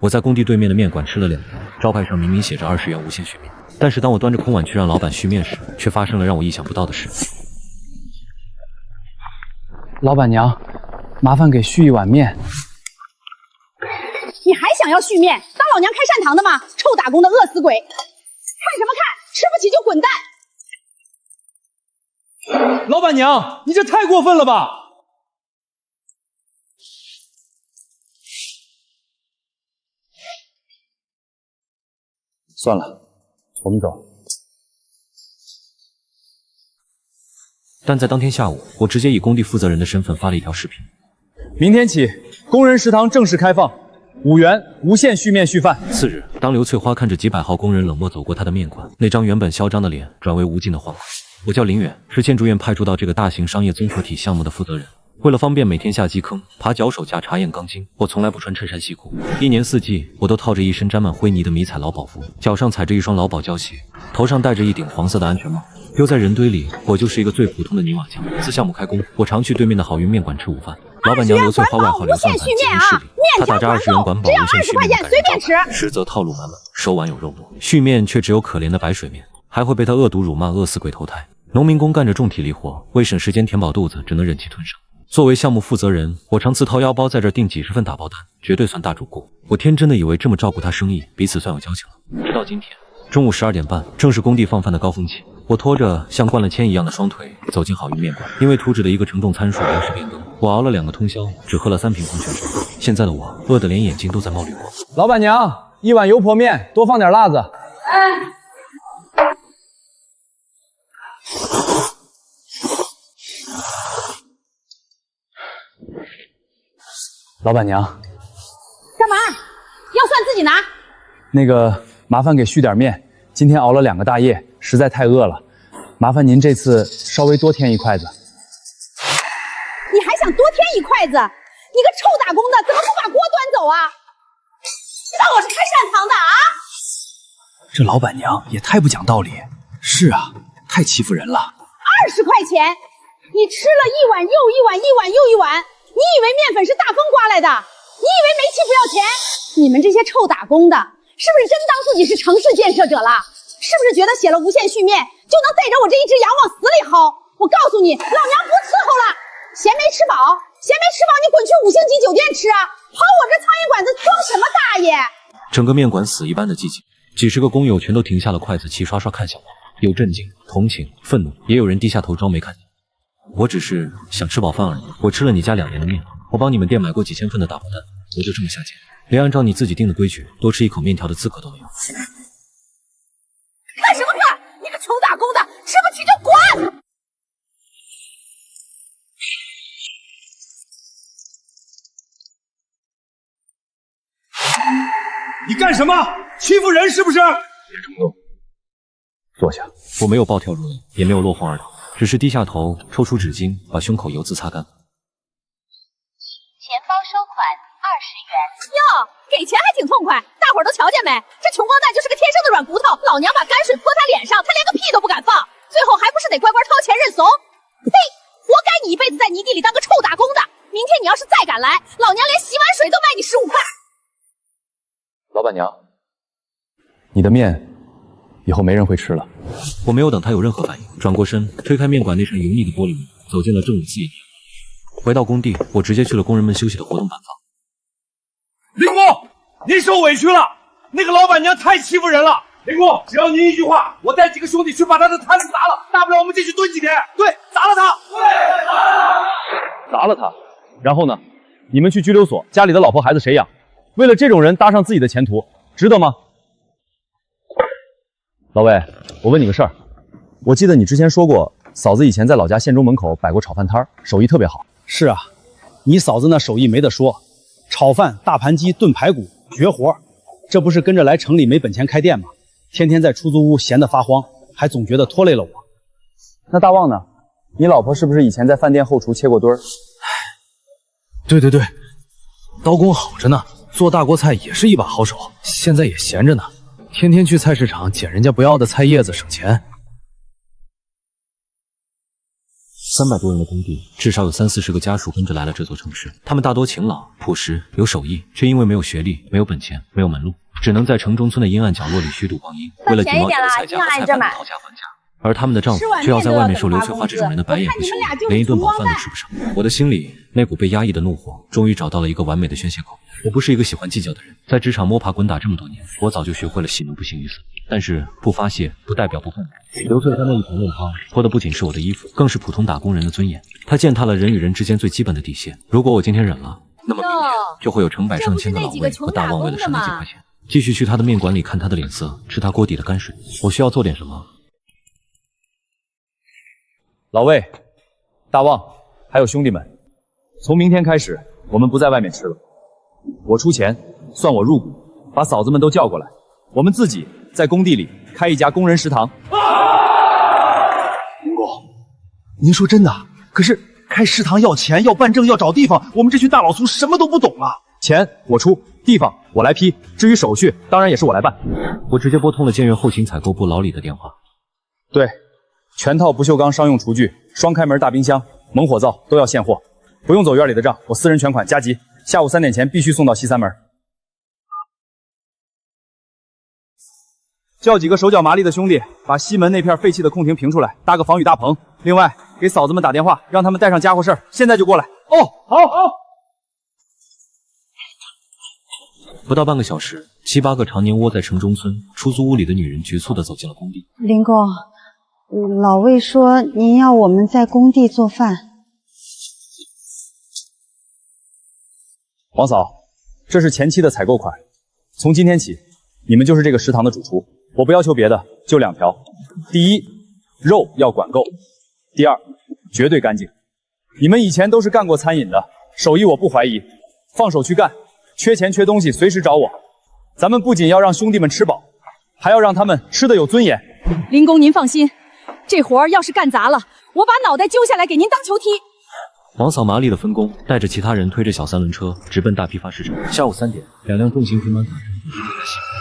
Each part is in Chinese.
我在工地对面的面馆吃了2天，招牌上明明写着20元无限续面，但是当我端着空碗去让老板续面时，却发生了让我意想不到的事。老板娘，麻烦给续一碗面。你还想要续面？当老娘开善堂的吗？臭打工的饿死鬼！看什么看？吃不起就滚蛋！老板娘，你这太过分了吧！算了，我们走。但在当天下午，我直接以工地负责人的身份发了一条视频。明天起，工人食堂正式开放，5元无限续面续饭。次日，当刘翠花看着几百号工人冷漠走过她的面馆，那张原本嚣张的脸转为无尽的惶恐。我叫林远，是建筑院派驻到这个大型商业综合体项目的负责人。为了方便每天下基坑、爬脚手架、查验钢筋，我从来不穿衬衫西裤。1年4季，我都套着一身沾满灰泥的迷彩劳保服，脚上踩着一双劳保胶鞋，头上戴着一顶黄色的安全帽。丢在人堆里，我就是一个最普通的泥瓦匠。自项目开工，我常去对面的好运面馆吃午饭。老板娘刘翠花外号刘算盘，经营势力，她打着20元管饱无限续面的感人招牌，实则套路满满，手腕有肉末，续面却只有可怜的白水面，还会被她恶毒辱骂，饿死鬼投胎。农民工干着重体力活，为省时间填饱肚子，只能忍气吞声。作为项目负责人，我常次掏腰包在这订几十份打包单，绝对算大主顾。我天真的以为这么照顾他生意，彼此算有交情了。直到今天中午12点半，正是工地放饭的高峰期，我拖着像灌了铅一样的双腿走进好运面馆。因为图纸的一个承重参数临时变更，我熬了2个通宵，只喝了3瓶矿泉水。现在的我饿得连眼睛都在冒绿光。老板娘，一碗油泼面，多放点辣子。老板娘，干嘛？要算自己拿。那个麻烦给续点面，今天熬了2个大夜，实在太饿了，麻烦您这次稍微多添1筷子。你还想多添1筷子？你个臭打工的，怎么不把锅端走啊？你当我是开善堂的啊？这老板娘也太不讲道理。是啊，太欺负人了。20块钱，你吃了一碗又一碗，一碗又一碗。你以为面粉是大风刮来的？你以为煤气不要钱？你们这些臭打工的，是不是真当自己是城市建设者了？是不是觉得写了无限续面就能逮着我这一只羊往死里薅？我告诉你，老娘不伺候了！嫌没吃饱，你滚去5星级酒店吃啊！跑我这苍蝇馆子装什么大爷？整个面馆死一般的寂静，几十个工友全都停下了筷子，齐刷刷看向我，有震惊、同情、愤怒，也有人低下头装没看见。我只是想吃饱饭而已。我吃了你家2年的面，我帮你们店买过几千份的打包单，我就这么下贱，连按照你自己定的规矩多吃一口面条的资格都没有。看什么看？你个穷打工的，吃不起就滚！你干什么？欺负人是不是？别冲动，坐下。我没有暴跳如雷，也没有落荒而逃，只是低下头，抽出纸巾，把胸口油渍擦干。钱包收款20元。哟，给钱还挺痛快，大伙儿都瞧见没？这穷光蛋就是个天生的软骨头，老娘把泔水泼他脸上，他连个屁都不敢放，最后还不是得乖乖掏钱认怂？嘿，活该你一辈子在泥地里当个臭打工的！明天你要是再敢来，老娘连洗碗水都卖你15块。老板娘，你的面以后没人会吃了。我没有等他有任何反应，转过身，推开面馆那扇油腻的玻璃门，走进了正午4点。回到工地，我直接去了工人们休息的活动板房。林工，您受委屈了，那个老板娘太欺负人了。林工，只要您一句话，我带几个兄弟去把他的摊子砸了，大不了我们进去蹲几天。对，砸了他。对，砸了他。砸了他，然后呢？你们去拘留所，家里的老婆孩子谁养？为了这种人搭上自己的前途，值得吗？老魏，我问你个事儿，我记得你之前说过，嫂子以前在老家县中门口摆过炒饭摊儿，手艺特别好。是啊，你嫂子那手艺没得说，炒饭、大盘鸡、炖排骨，绝活。这不是跟着来城里没本钱开店吗？天天在出租屋闲得发慌，还总觉得拖累了我。那大旺呢？你老婆是不是以前在饭店后厨切过墩儿？对，刀工好着呢，做大锅菜也是一把好手，现在也闲着呢，天天去菜市场捡人家不要的菜叶子省钱。300多人的工地，至少有30-40个家属跟着来了这座城市。他们大多勤劳、朴实、有手艺，却因为没有学历、没有本钱、没有门路，只能在城中村的阴暗角落里虚度光阴，为了几毛钱的菜价和菜板讨价还价。而他们的丈夫却要在外面受刘翠花这种人的白眼和羞辱，连一顿饱饭都吃不上。我的心里那股被压抑的怒火，终于找到了一个完美的宣泄口。我不是一个喜欢计较的人，在职场摸爬滚打这么多年，我早就学会了喜怒不形于色。但是不发泄不代表不愤怒。刘翠花那一盆嫩汤，泼的不仅是我的衣服，更是普通打工人的尊严。她践踏了人与人之间最基本的底线。如果我今天忍了，那么明天就会有成百上千的老魏和大旺为了省那几块钱，继续去他的面馆里看他的脸色，吃他锅底的泔水。我需要做点什么？老魏、大旺，还有兄弟们，从明天开始，我们不在外面吃了。我出钱，算我入股，把嫂子们都叫过来，我们自己在工地里开一家工人食堂。林公，您说真的？可是开食堂要钱，要办证，要找地方，我们这群大老粗什么都不懂啊！钱我出，地方我来批，至于手续，当然也是我来办。我直接拨通了建源后勤采购部老李的电话。对。全套不锈钢商用厨具、双开门大冰箱、猛火灶都要现货，不用走院里的账，我私人全款加急。下午3点前必须送到西三门。叫几个手脚麻利的兄弟，把西门那片废弃的空亭评出来，搭个防雨大棚。另外，给嫂子们打电话，让他们带上家伙事儿，现在就过来。哦，好。不到半个小时，7、8个常年窝在城中村出租屋里的女人局促地走进了工地。林公。老魏说您要我们在工地做饭。王嫂，这是前期的采购款，从今天起，你们就是这个食堂的主厨。我不要求别的，就2条：第一，肉要管够；第二，绝对干净。你们以前都是干过餐饮的，手艺我不怀疑，放手去干，缺钱缺东西随时找我。咱们不仅要让兄弟们吃饱，还要让他们吃得有尊严。林公，您放心。这活儿要是干砸了，我把脑袋揪下来给您当球踢。王嫂麻利的分工，带着其他人推着小3轮车直奔大批发市场。下午3点，2辆重型平板卡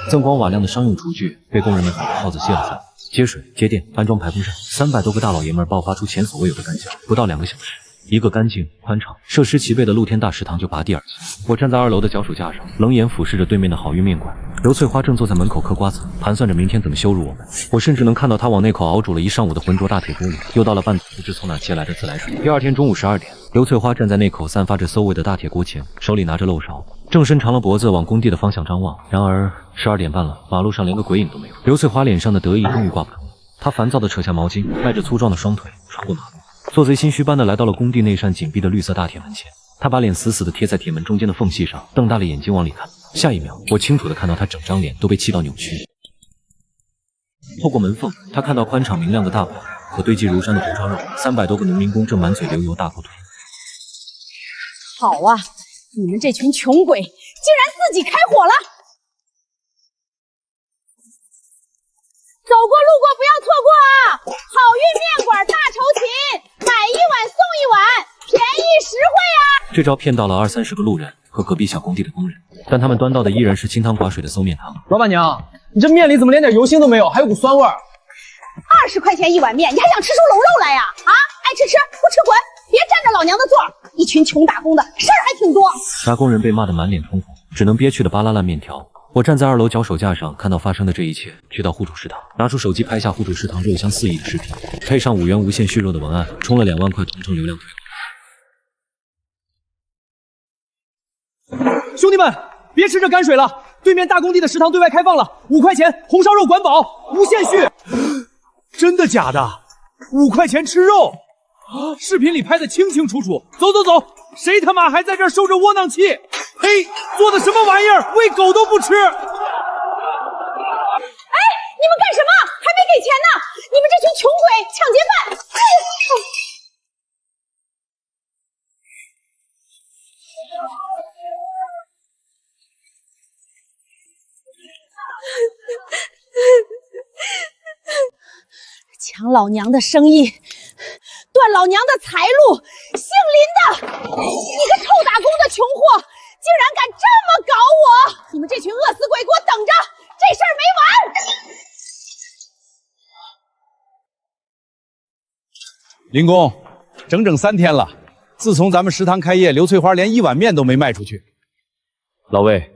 车，锃光瓦亮的商用厨具被工人们喊着号子卸了下来，接水、接电、安装排风扇，300多个大老爷们爆发出前所未有的干劲。不到2个小时，一个干净、宽敞、设施齐备的露天大食堂就拔地而起。我站在2楼的脚手架上，冷眼俯视着对面的好运面馆。刘翠花正坐在门口嗑瓜子，盘算着明天怎么羞辱我们。我甚至能看到她往那口熬煮了一上午的浑浊大铁锅里，又倒了半桶不知从哪接来的自来水。第二天中午12点，刘翠花站在那口散发着馊味的大铁锅前，手里拿着漏勺，正伸长了脖子往工地的方向张望。然而12点半了，马路上连个鬼影都没有。刘翠花脸上的得意终于挂不住了，她烦躁地扯下毛巾，迈着粗壮的双腿穿过马路，做贼心虚般的来到了工地那扇紧闭的绿色大铁门前。她把脸死死地贴在铁门中间的缝隙上，瞪大了眼睛往里看。下一秒，我清楚地看到她整张脸都被气到扭曲。透过门缝，她看到宽敞明亮的大碗和堆积如山的红烧肉，300多个农民工正满嘴流油大口吐。好啊，你们这群穷鬼竟然自己开火了！走过路过不要错过啊！好运面馆大酬勤，买1碗送1碗，便宜实惠啊！这招骗到了20-30个路人和隔壁小工地的工人，但他们端到的依然是清汤寡水的馊面汤。老板娘，你这面里怎么连点油腥都没有，还有股酸味儿？20块钱1碗面，你还想吃出龙肉来呀？啊，爱吃吃，不吃滚！别占着老娘的座儿！一群穷打工的，事儿还挺多。杀工人被骂得满脸通红，只能憋屈的扒拉烂面条。我站在2楼脚手架上，看到发生的这一切，去到互助食堂，拿出手机拍下互助食堂肉香四溢的视频，配上5元无限续肉的文案，充了2万块同城流量推广。兄弟们，别吃这泔水了！对面大工地的食堂对外开放了，5块钱红烧肉管饱，无限续。真的假的？5块钱吃肉？视频里拍的清清楚楚。走走走，谁他妈还在这儿受着窝囊气？呸！做的什么玩意儿？喂狗都不吃！哎，你们干什么？还没给钱呢！你们这群穷鬼，抢劫犯！抢老娘的生意，断老娘的财路，姓林的，你个臭打工的穷货，竟然敢这么搞我！你们这群饿死鬼，给我等着，这事儿没完！林工，整整3天了。自从咱们食堂开业，刘翠花连1碗面都没卖出去。老魏，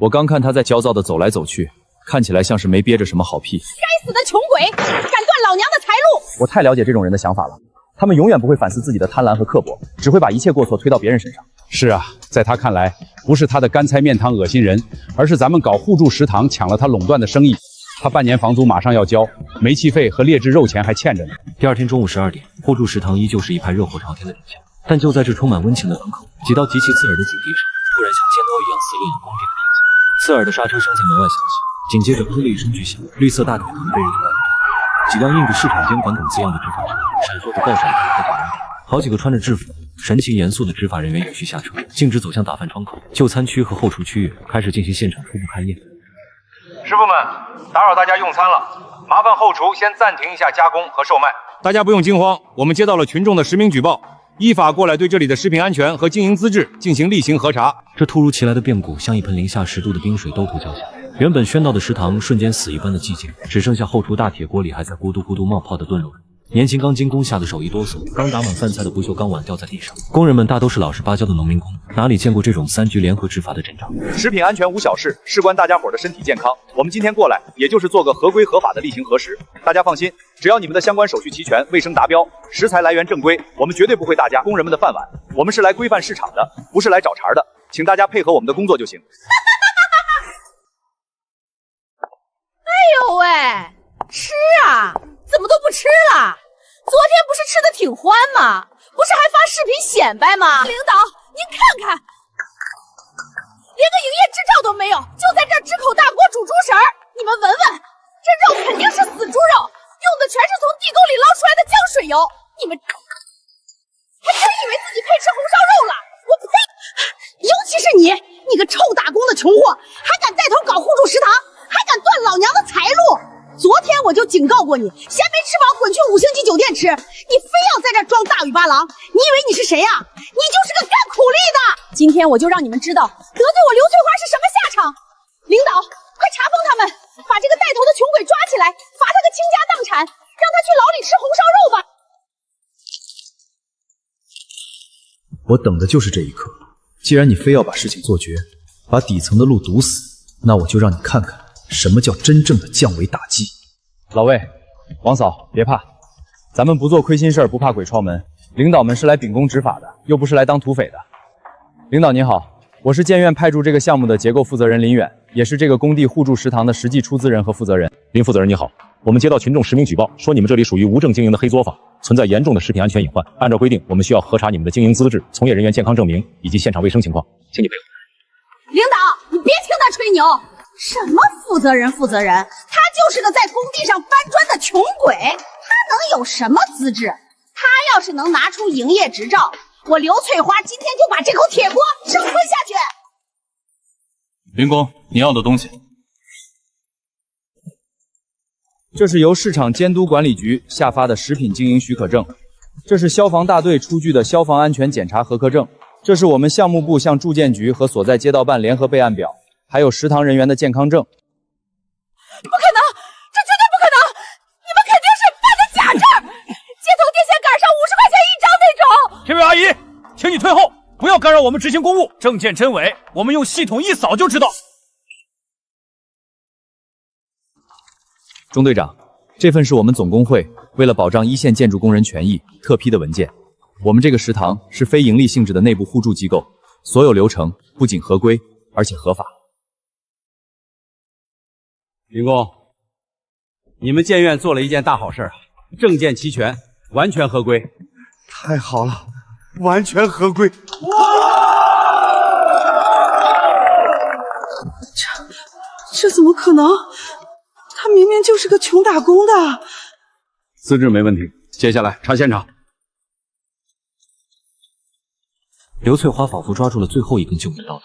我刚看她在焦躁地走来走去，看起来像是没憋着什么好屁。该死的穷鬼，敢断老娘的财路！我太了解这种人的想法了，他们永远不会反思自己的贪婪和刻薄，只会把一切过错推到别人身上。是啊，在他看来，不是他的干菜面汤恶心人，而是咱们搞互助食堂抢了他垄断的生意。他半年房租马上要交，煤气费和劣质肉钱还欠着呢。第二天中午12点，互助食堂依旧是一派热火朝天的景象，但就在这充满温情的门口，几道极其刺耳的警笛声突然像尖刀一样撕裂了工地的平静。刺耳的刹车声在门外响起，紧接着砰的一声巨响，绿色大铁门被人推开。几辆印着市场监管等字样的执法车闪烁着爆闪灯和警灯，好几个穿着制服、神情严肃的执法人员有序下车，径直走向打饭窗口、就餐区和后厨区域，开始进行现场初步勘验。师傅们，打扰大家用餐了，麻烦后厨先暂停一下加工和售卖。大家不用惊慌，我们接到了群众的实名举报，依法过来对这里的食品安全和经营资质进行例行核查。这突如其来的变故像一盆零下10度的冰水兜头浇下，原本喧闹的食堂瞬间死一般的寂静，只剩下后厨大铁锅里还在咕嘟咕嘟冒泡的炖肉。年轻刚进工下的手一哆嗦，刚打满饭菜的不锈钢碗掉在地上。工人们大都是老实巴交的农民工，哪里见过这种3局联合执法的阵仗？食品安全无小事，事关大家伙的身体健康。我们今天过来，也就是做个合规合法的例行核实。大家放心，只要你们的相关手续齐全，卫生达标，食材来源正规，我们绝对不会打架工人们的饭碗。我们是来规范市场的，不是来找茬的，请大家配合我们的工作就行。哎呦喂，吃啊！怎么都不吃了？昨天不是吃的挺欢吗？不是还发视频显摆吗？领导，您看看，连个营业执照都没有，就在这儿支口大锅煮猪食儿。你们闻闻，这肉肯定是死猪肉，用的全是从地沟里捞出来的浆水油。你们还真以为自己配吃红烧肉了？我呸！尤其是你个臭打工的穷货，还敢带头搞互助食堂，还敢断老娘的财路！昨天我就警告过你，嫌没吃饱滚去5星级酒店吃，你非要在这装大尾巴狼，你以为你是谁呀？你就是个干苦力的！今天我就让你们知道得罪我刘翠花是什么下场！领导，快查封他们，把这个带头的穷鬼抓起来，罚他个倾家荡产，让他去牢里吃红烧肉吧！我等的就是这一刻。既然你非要把事情做绝，把底层的路堵死，那我就让你看看什么叫真正的降维打击。老魏，王嫂，别怕，咱们不做亏心事儿，不怕鬼敲门。领导们是来秉公执法的，又不是来当土匪的。领导您好，我是建院派驻这个项目的结构负责人林远，也是这个工地互助食堂的实际出资人和负责人。林负责人你好，我们接到群众实名举报，说你们这里属于无证经营的黑作坊，存在严重的食品安全隐患。按照规定，我们需要核查你们的经营资质、从业人员健康证明以及现场卫生情况，请你配合。领导，你别听他吹牛，什么负责人，他就是个在工地上搬砖的穷鬼，他能有什么资质？他要是能拿出营业执照，我刘翠花今天就把这口铁锅生吞下去。林工，你要的东西。这是由市场监督管理局下发的食品经营许可证，这是消防大队出具的消防安全检查合格证，这是我们项目部向住建局和所在街道办联合备案表，还有食堂人员的健康证。不可能，这绝对不可能！你们肯定是办的假证，街头电线杆上50块钱一张那种。这位阿姨，请你退后，不要干扰我们执行公务。证件真伪，我们用系统一扫就知道。钟队长，这份是我们总工会为了保障一线建筑工人权益特批的文件。我们这个食堂是非营利性质的内部互助机构，所有流程不仅合规，而且合法。林工，你们建院做了一件大好事啊，证件齐全，完全合规。太好了，完全合规。这怎么可能？他明明就是个穷打工的。资质没问题，接下来查现场。刘翠花仿佛抓住了最后一根救命稻草。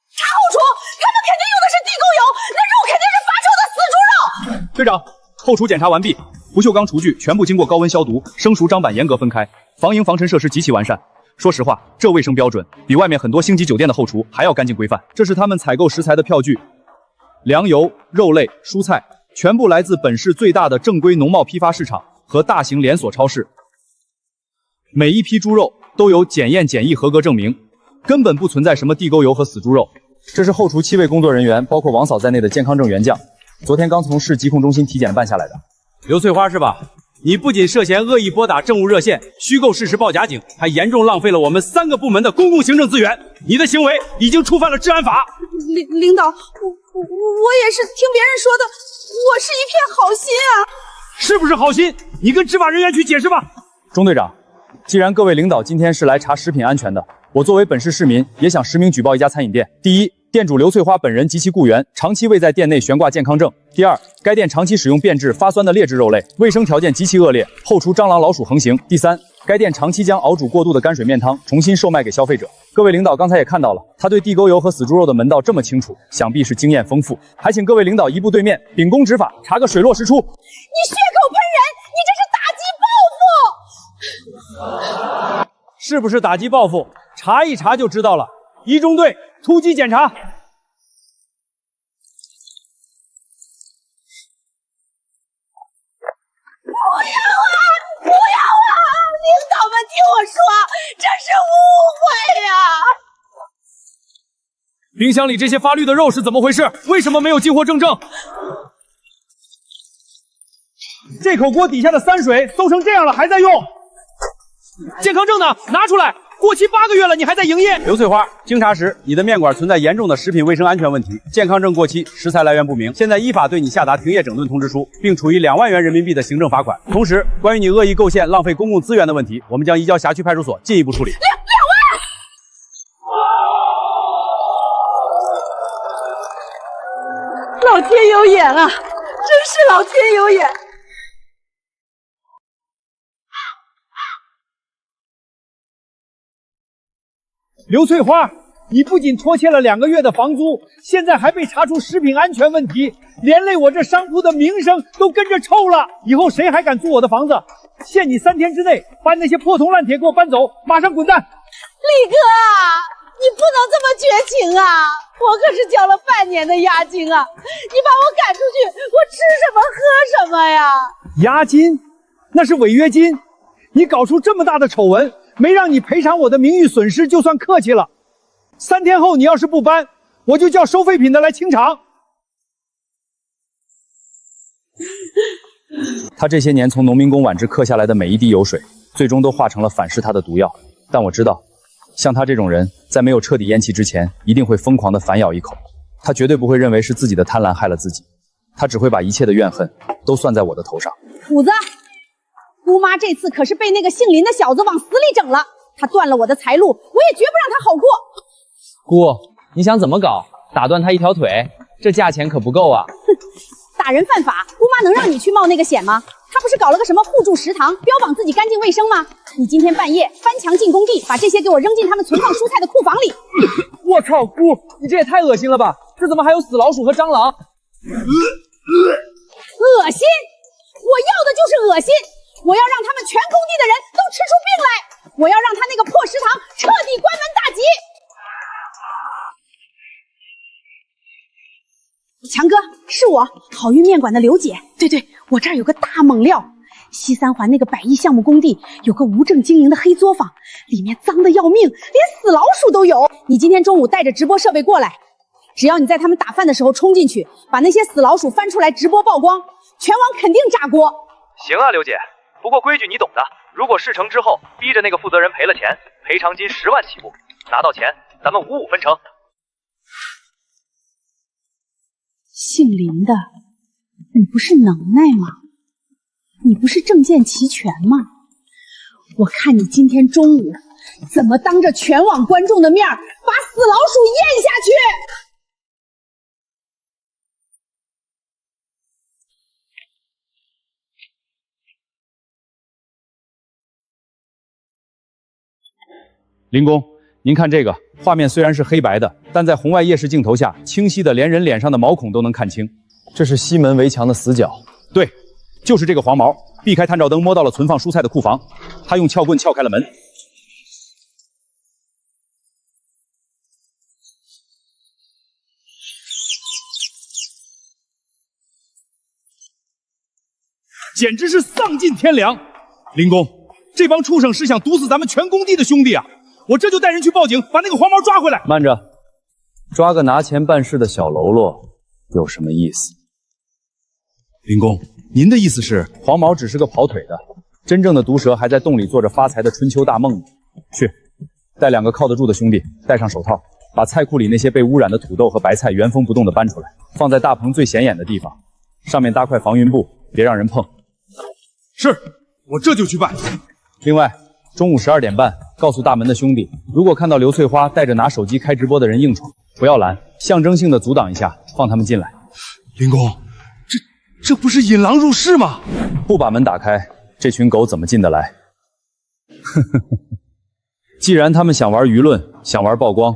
查后厨，他们肯定用的是地沟油，那肉肯定是发臭的死猪肉。队长，后厨检查完毕，不锈钢厨具全部经过高温消毒，生熟砧板严格分开，防蝇防尘设施极其完善。说实话，这卫生标准比外面很多星级酒店的后厨还要干净规范。这是他们采购食材的票据，粮油、肉类、蔬菜全部来自本市最大的正规农贸批发市场和大型连锁超市。每一批猪肉都有检验检疫合格证明，根本不存在什么地沟油和死猪肉。这是后厨7位工作人员，包括王嫂在内的健康证原酱，昨天刚从市疾控中心体检办下来的。刘翠花是吧？你不仅涉嫌恶意拨打政务热线、虚构事实报假警，还严重浪费了我们3个部门的公共行政资源。你的行为已经触犯了治安法。领导，我也是听别人说的，我是一片好心啊。是不是好心？你跟执法人员去解释吧。钟队长，既然各位领导今天是来查食品安全的，我作为本市市民也想实名举报一家餐饮店。第一，店主刘翠花本人及其雇员长期未在店内悬挂健康证。第二，该店长期使用变质、发酸的劣质肉类，卫生条件极其恶劣，后厨蟑螂老鼠横行。第三，该店长期将熬煮过度的泔水面汤重新售卖给消费者。各位领导刚才也看到了，他对地沟油和死猪肉的门道这么清楚，想必是经验丰富。还请各位领导移步对面，秉公执法，查个水落石出。你血口喷人，你这是打击报复！是不是打击报复？查一查就知道了。一中队突击检查。不要啊！领导们听我说，这是误会呀！冰箱里这些发绿的肉是怎么回事？为什么没有进货证证？这口锅底下的3水馊成这样了，还在用。健康证呢？拿出来！过期8个月了，你还在营业？刘翠花，经查实，你的面馆存在严重的食品卫生安全问题，健康证过期，食材来源不明。现在依法对你下达停业整顿通知书，并处以2万元人民币的行政罚款。同时，关于你恶意构陷、浪费公共资源的问题，我们将移交辖区派出所进一步处理。2万！老天有眼啊！真是老天有眼！刘翠花，你不仅拖欠了2个月的房租，现在还被查出食品安全问题，连累我这商铺的名声都跟着臭了。以后谁还敢租我的房子？限你3天之内把那些破铜烂铁给我搬走，马上滚蛋！力哥，你不能这么绝情啊！我可是交了半年的押金啊！你把我赶出去，我吃什么喝什么呀？押金？那是违约金。你搞出这么大的丑闻，没让你赔偿我的名誉损失就算客气了。3天后你要是不搬，我就叫收废品的来清场。他这些年从农民工碗之刻下来的每一滴油水，最终都化成了反噬他的毒药。但我知道，像他这种人，在没有彻底咽气之前，一定会疯狂地反咬一口。他绝对不会认为是自己的贪婪害了自己，他只会把一切的怨恨都算在我的头上。虎子，姑妈这次可是被那个姓林的小子往死里整了，他断了我的财路，我也绝不让他好过。姑，你想怎么搞？打断他一条腿，这价钱可不够啊！哼，打人犯法，姑妈能让你去冒那个险吗？他不是搞了个什么互助食堂，标榜自己干净卫生吗？你今天半夜翻墙进工地，把这些给我扔进他们存放蔬菜的库房里。我操，姑，你这也太恶心了吧！这怎么还有死老鼠和蟑螂？恶心！我要的就是恶心！我要让他们全工地的人都吃出病来！我要让他那个破食堂彻底关门大吉！强哥，是我，好运面馆的刘姐。对，我这儿有个大猛料，西三环那个100亿项目工地有个无证经营的黑作坊，里面脏得要命，连死老鼠都有。你今天中午带着直播设备过来，只要你在他们打饭的时候冲进去，把那些死老鼠翻出来直播曝光，全网肯定炸锅。行啊，刘姐，不过规矩你懂的，如果事成之后逼着那个负责人赔了钱，赔偿金10万起步，拿到钱咱们5-5分成。姓林的，你不是能耐吗？你不是证件齐全吗？我看你今天中午怎么当着全网观众的面把死老鼠咽下去！林工，您看这个画面虽然是黑白的，但在红外夜视镜头下，清晰的连人脸上的毛孔都能看清。这是西门围墙的死角，对，就是这个黄毛避开探照灯，摸到了存放蔬菜的库房，他用撬棍撬开了门。简直是丧尽天良！林工，这帮畜生是想毒死咱们全工地的兄弟啊！我这就带人去报警，把那个黄毛抓回来。慢着，抓个拿钱办事的小喽啰有什么意思？林公，您的意思是，黄毛只是个跑腿的，真正的毒蛇还在洞里做着发财的春秋大梦呢。去，带2个靠得住的兄弟，戴上手套，把菜库里那些被污染的土豆和白菜原封不动地搬出来，放在大棚最显眼的地方，上面搭块防云布，别让人碰。是，我这就去办。另外，中午12点半，告诉大门的兄弟，如果看到刘翠花带着拿手机开直播的人硬闯，不要拦，象征性的阻挡一下，放他们进来。林公，这不是引狼入室吗？不把门打开，这群狗怎么进得来？既然他们想玩舆论，想玩曝光，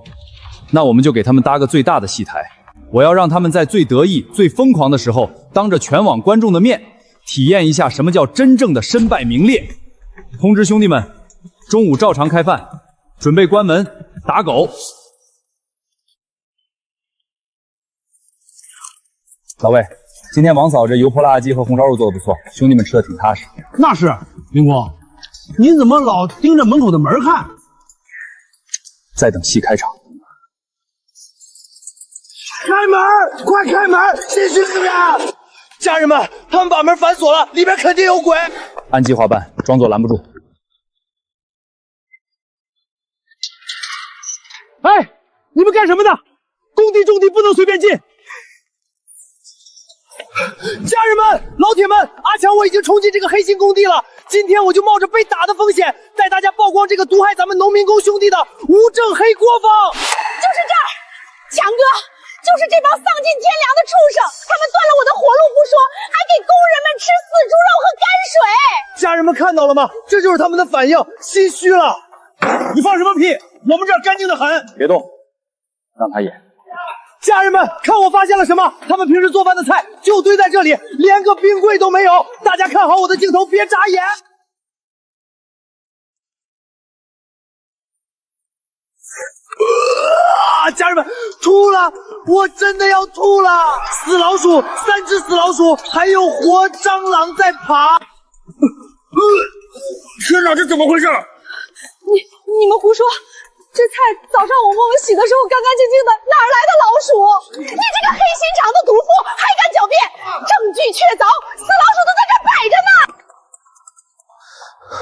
那我们就给他们搭个最大的戏台。我要让他们在最得意、最疯狂的时候，当着全网观众的面，体验一下什么叫真正的身败名裂。通知兄弟们，中午照常开饭，准备关门打狗。老魏，今天王嫂这油泼辣鸡和红烧肉做的不错，兄弟们吃的挺踏实。那是，林公，你怎么老盯着门口的门看？在等戏开场。开门！快开门！进去里面！家人们，他们把门反锁了，里面肯定有鬼。按计划办，装作拦不住。哎，你们干什么呢？工地种地不能随便进。家人们，老铁们，阿强我已经冲进这个黑心工地了。今天我就冒着被打的风险，带大家曝光这个毒害咱们农民工兄弟的无证黑锅坊。就是这儿，强哥，就是这帮丧尽天良的畜生，他们断了我的活路不说，还给工人们吃死猪肉和泔水。家人们看到了吗？这就是他们的反应，心虚了。你放什么屁？我们这儿干净的很。别动，让他演。家人们，看我发现了什么？他们平时做饭的菜就堆在这里，连个冰柜都没有。大家看好我的镜头，别眨眼。家人们，吐了！我真的要吐了！死老鼠，3只死老鼠，还有活蟑螂在爬。天哪，这怎么回事？你们胡说！这菜早上我摸洗的时候干干净净的，哪儿来的老鼠？你这个黑心肠的毒妇，还敢狡辩！证据确凿，死老鼠都在这摆着呢。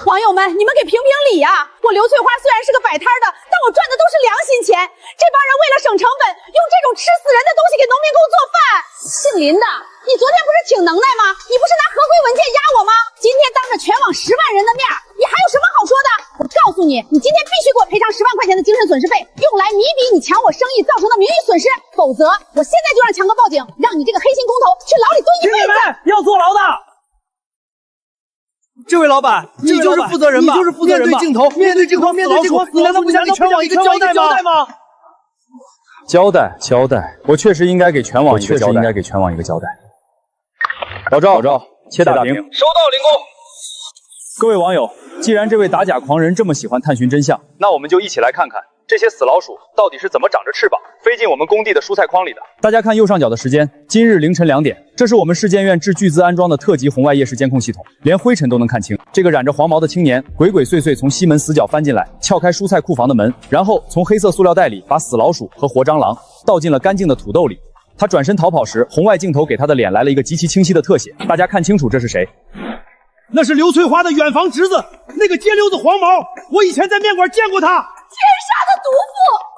网友们，你们给评评理呀！我刘翠花虽然是个摆摊的，但我赚的都是良心钱。这帮人为了省成本，用这种吃死人的东西给农民工做饭。姓林的，你昨天不是挺能耐吗？你不是拿合规文件压我吗？今天当着全网10万人的面，你还有什么好说的？我告诉你，你今天必须给我赔偿10万块钱的精神损失费，用来弥补你抢我生意造成的名誉损失，否则我现在就让强哥报警，让你这个黑心工头去牢里蹲一辈子。要坐牢的。这位老板，你就是负责人吧？你就是负责人吧？面对镜头，面对这帮死老鼠，你难道不想给全网一个交代吗？交代，我确实应该给全网一个交代。老赵，切大屏。收到，林工。各位网友，既然这位打假狂人这么喜欢探寻真相，那我们就一起来看看这些死老鼠到底是怎么长着翅膀飞进我们工地的蔬菜筐里的。大家看右上角的时间，今日凌晨2点，这是我们市建院斥巨资安装的特级红外夜视监控系统，连灰尘都能看清。这个染着黄毛的青年鬼鬼祟祟从西门死角翻进来，撬开蔬菜库房的门，然后从黑色塑料袋里把死老鼠和活蟑螂倒进了干净的土豆里。他转身逃跑时，红外镜头给他的脸来了一个极其清晰的特写，大家看清楚这是谁？那是刘翠花的远房侄子，那个街溜子黄毛，我以前在面馆见过他。奸杀的毒妇，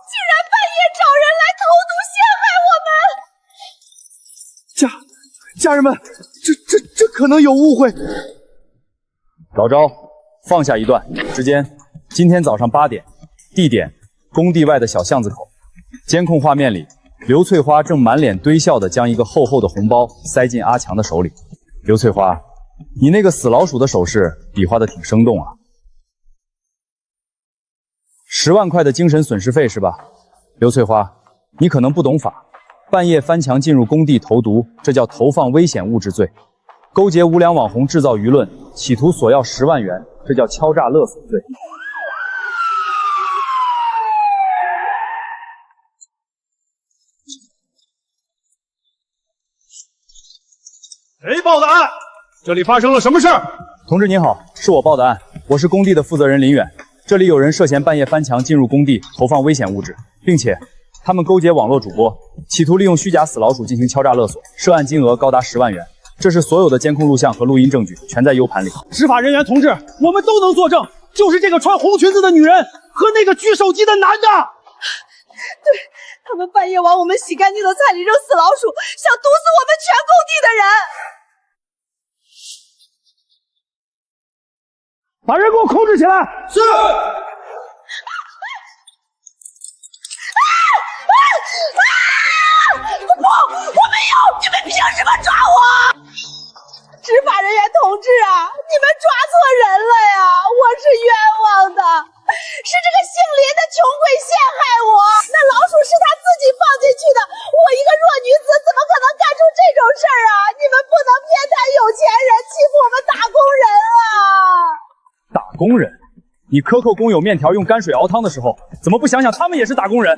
竟然半夜找人来投毒陷害我们！家人们，这可能有误会。老赵，放下一段。时间：今天早上8点，地点：工地外的小巷子口。监控画面里，刘翠花正满脸堆笑地将一个厚厚的红包塞进阿强的手里。刘翠花，你那个死老鼠的手势比划得挺生动啊！10万块的精神损失费是吧？刘翠花，你可能不懂法，半夜翻墙进入工地投毒，这叫投放危险物质罪；勾结无良网红制造舆论，企图索要10万元，这叫敲诈勒索罪。谁报的案？这里发生了什么事儿？同志您好，是我报的案，我是工地的负责人林远。这里有人涉嫌半夜翻墙进入工地，投放危险物质，并且他们勾结网络主播，企图利用虚假死老鼠进行敲诈勒索，涉案金额高达10万元。这是所有的监控录像和录音证据，全在 U 盘里。执法人员同志，我们都能作证，就是这个穿红裙子的女人和那个举手机的男的。对，他们半夜往我们洗干净的菜里扔死老鼠，想毒死我们全工地的人。把人给我控制起来！是。不，我没有！你们凭什么抓我？执法人员同志啊，你们抓错人了呀！我是冤枉的，是这个姓林的穷鬼陷害我。那老鼠是他自己放进去的，我一个弱女子怎么可能干出这种事儿啊？你们不能偏袒有钱人，欺负我们打工人啊！打工人？你克扣工友面条用泔水熬汤的时候，怎么不想想他们也是打工人？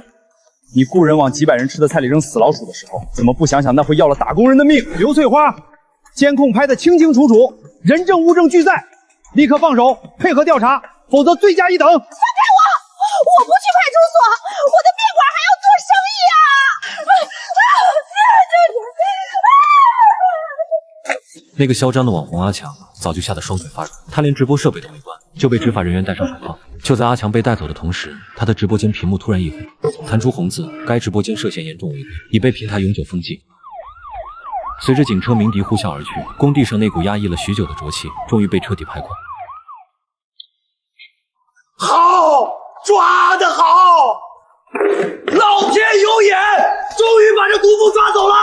你雇人往几百人吃的菜里扔死老鼠的时候，怎么不想想那会要了打工人的命？刘翠花，监控拍得清清楚楚，人证物证俱在，立刻放手，配合调查，否则罪加一等。放开我！我不去派出所，我的面馆还要做生意啊！那个嚣张的网红阿强早就吓得双腿发软，他连直播设备都没关，就被执法人员戴上手铐。就在阿强被带走的同时，他的直播间屏幕突然一黑，弹出红字：该直播间涉嫌严重违规，已被平台永久封禁。随着警车鸣笛呼啸而去，工地上那股压抑了许久的浊气终于被彻底排空。好，抓得好！老天有眼，终于把这毒妇抓走了！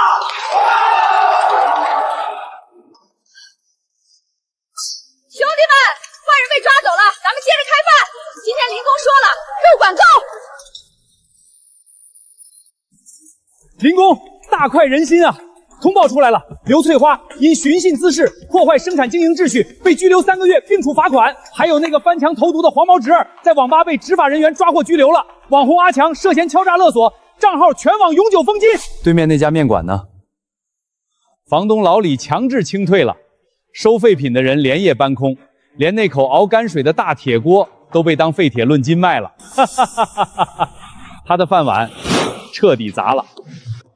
兄弟们，坏人被抓走了，咱们接着开饭。今天林工说了，肉管够。林工大快人心啊！通报出来了，刘翠花因寻衅滋事、破坏生产经营秩序被拘留3个月，并处罚款。还有那个翻墙投毒的黄毛侄儿，在网吧被执法人员抓获拘留了。网红阿强涉嫌敲诈勒索，账号全网永久封禁。对面那家面馆呢？房东老李强制清退了，收废品的人连夜搬空，连那口熬泔水的大铁锅都被当废铁论斤卖了。他的饭碗彻底砸了。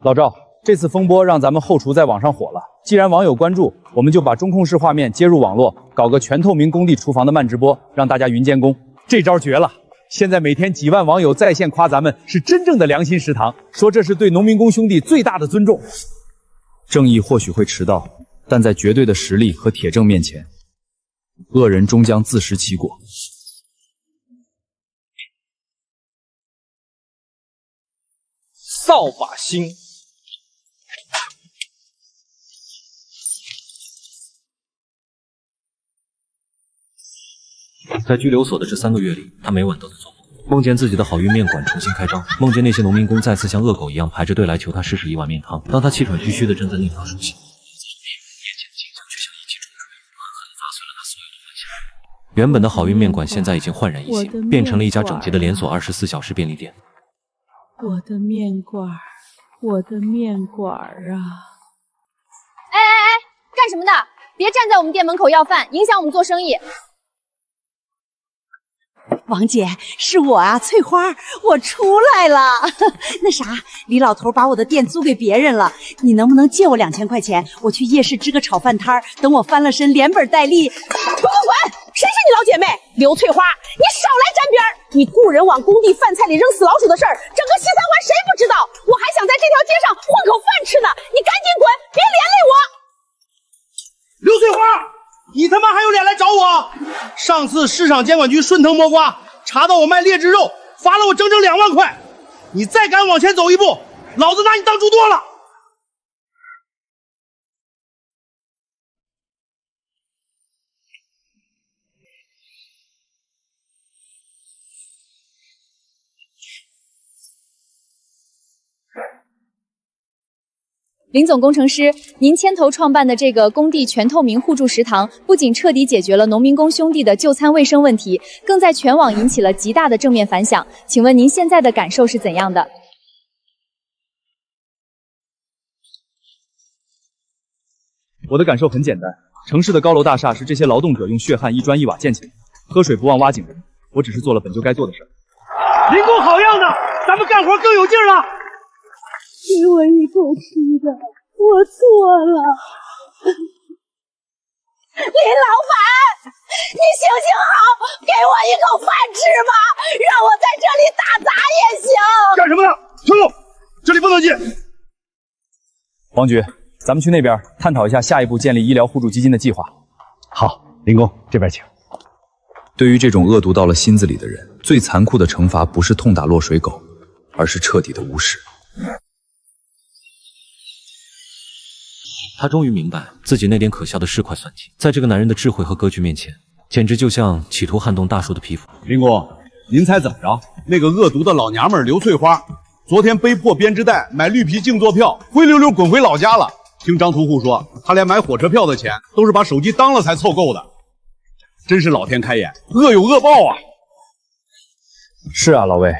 老赵，这次风波让咱们后厨在网上火了。既然网友关注，我们就把中控室画面接入网络，搞个全透明工地厨房的慢直播，让大家云监工。这招绝了！现在每天几万网友在线夸咱们是真正的良心食堂，说这是对农民工兄弟最大的尊重。正义或许会迟到，但在绝对的实力和铁证面前，恶人终将自食其果。扫把星。在拘留所的这3个月里，他每晚都在做梦，梦见自己的好运面馆重新开张，梦见那些农民工再次像恶狗一样排着队来求他施食一碗面汤。当他气喘吁吁地站在那条熟悉眼前的景象却像一记重锤，狠狠地砸碎了他所有的幻想。原本的好运面馆现在已经焕然一新，变成了一家整洁的连锁24小时便利店。我的面馆，我的面馆啊！哎，干什么的？别站在我们店门口要饭，影响我们做生意。王姐，是我啊，翠花，我出来了。那啥，李老头把我的店租给别人了，你能不能借我2000块钱？我去夜市支个炒饭摊儿，等我翻了身，连本带利。滚！谁是你老姐妹？刘翠花，你少来沾边儿！你雇人往工地饭菜里扔死老鼠的事儿，整个西三环谁不知道？我还想在这条街上混口饭吃呢，你赶紧滚，别连累我！刘翠花，你他妈还有脸来找我？上次市场监管局顺藤摸瓜，查到我卖劣质肉，罚了我整整2万块。你再敢往前走一步，老子拿你当猪剁了！林总工程师，您牵头创办的这个工地全透明互助食堂，不仅彻底解决了农民工兄弟的就餐卫生问题，更在全网引起了极大的正面反响。请问您现在的感受是怎样的？我的感受很简单，城市的高楼大厦是这些劳动者用血汗一砖一瓦建起来，喝水不忘挖井人。我只是做了本就该做的事儿。林工好样的，咱们干活更有劲儿了。给我一口吃的，我错了。林老板，你行行好，给我一口饭吃吧，让我在这里打杂也行。干什么呢？停住！这里不能进。王局，咱们去那边探讨一下下一步建立医疗互助基金的计划。好，林工这边请。对于这种恶毒到了心子里的人，最残酷的惩罚不是痛打落水狗，而是彻底的无视。他终于明白自己那点可笑的市侩算计，在这个男人的智慧和格局面前，简直就像企图撼动大树的皮肤。林工，您猜怎么着？那个恶毒的老娘们刘翠花，昨天被迫编织袋买绿皮静坐票，灰溜溜滚回老家了。听张屠户说，他连买火车票的钱都是把手机当了才凑够的。真是老天开眼，恶有恶报啊！是啊，老魏，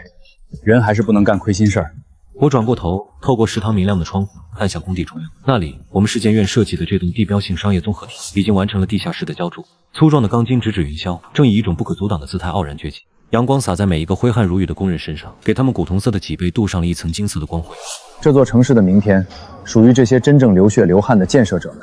人还是不能干亏心事儿。我转过头，透过食堂明亮的窗户看向工地中央，那里我们市建院设计的这栋地标性商业综合体已经完成了地下室的浇筑，粗壮的钢筋直指云霄，正以一种不可阻挡的姿态傲然崛起。阳光洒在每一个挥汗如雨的工人身上，给他们古铜色的脊背镀上了一层金色的光辉。这座城市的明天，属于这些真正流血流汗的建设者们。